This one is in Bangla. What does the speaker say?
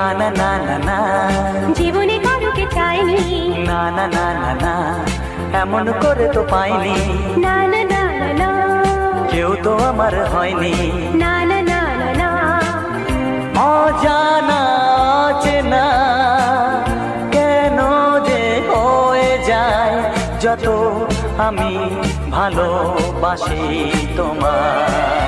না না না না, জীবনে কারুকে চাইনি, না না না না না, এমন করে তো পাইনি, না না না না না, কেউ তো আমার হয়নি। না না না না না, অজানা চেনা কেন যে হয়ে যায় যত আমি ভালোবাসি তোমায়।